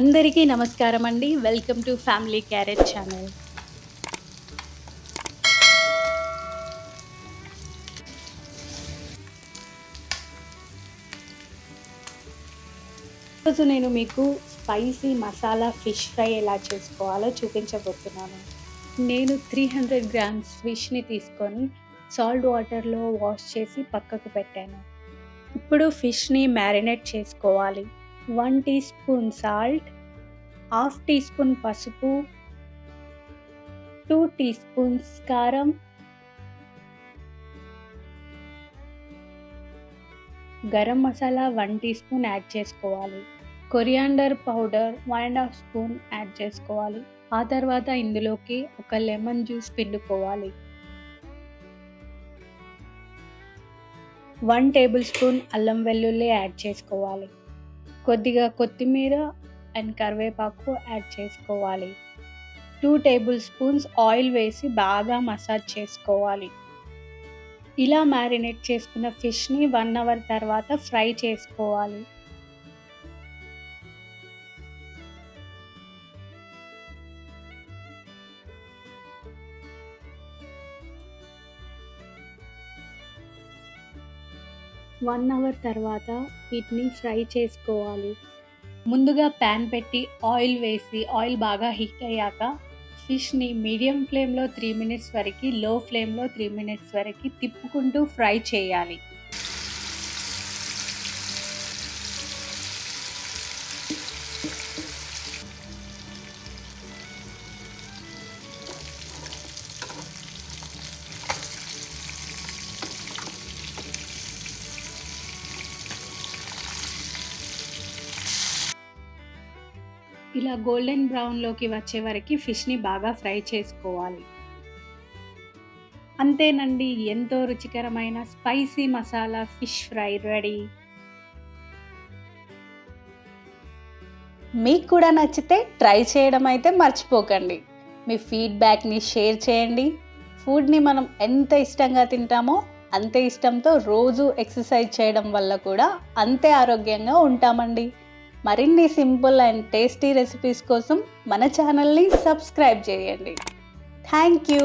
అందరికీ నమస్కారం అండి. Welcome to family carrot channel. ఈరోజు నేను మీకు స్పైసీ మసాలా ఫిష్ ఫ్రై ఎలా చేసుకోవాలో చూపించబోతున్నాను. నేను 300 గ్రామ్స్ ఫిష్ని తీసుకొని సాల్ట్ వాటర్లో వాష్ చేసి పక్కకు పెట్టాను. ఇప్పుడు ఫిష్ని మ్యారినేట్ చేసుకోవాలి. 1 teaspoon salt, half teaspoon పసుపు, 2 టీ స్పూన్స్ కారం, garam masala 1 teaspoon add చేసుకోవాలి. కొరియాండర్ పౌడర్ 1.5 స్పూన్ యాడ్ చేసుకోవాలి. ఆ తర్వాత ఇందులోకి ఒక లెమన్ జ్యూస్ పిండుకోవాలి. 1 టేబుల్ స్పూన్ అల్లం వెల్లుల్లి యాడ్ చేసుకోవాలి. కొద్దిగా కొత్తిమీర అండ్ కరివేపాకు యాడ్ చేసుకోవాలి. 2 టేబుల్ స్పూన్స్ ఆయిల్ వేసి బాగా మసాజ్ చేసుకోవాలి. ఇలా మ్యారినేట్ చేసుకున్న ఫిష్ని 1 అవర్ తర్వాత ఫ్రై చేసుకోవాలి. వన్ అవర్ తర్వాత వీటిని ఫ్రై చేసుకోవాలి. ముందుగా ప్యాన్ పెట్టి ఆయిల్ వేసి ఆయిల్ బాగా హీట్ అయ్యాక ఫిష్ని మీడియం ఫ్లేమ్లో 3 మినిట్స్ వరకు, లో ఫ్లేమ్లో 3 మినిట్స్ వరకు తిప్పుకుంటూ ఫ్రై చేయాలి. ఇలా గోల్డెన్ బ్రౌన్లోకి వచ్చే వరకు ఫిష్ని బాగా ఫ్రై చేసుకోవాలి. అంతేనండి, ఎంతో రుచికరమైన spicy masala fish fry ready. మీకు కూడా నచ్చితే ట్రై చేయడం అయితే మర్చిపోకండి. మీ ఫీడ్బ్యాక్ని షేర్ చేయండి. ఫుడ్ని మనం ఎంత ఇష్టంగా తింటామో అంతే ఇష్టంతో రోజు ఎక్సర్సైజ్ చేయడం వల్ల కూడా అంతే ఆరోగ్యంగా ఉంటామండి. మరిన్ని సింపుల్ అండ్ టేస్టీ రెసిపీస్ కోసం మన ఛానల్ని సబ్స్క్రైబ్ చేయండి. Thank you.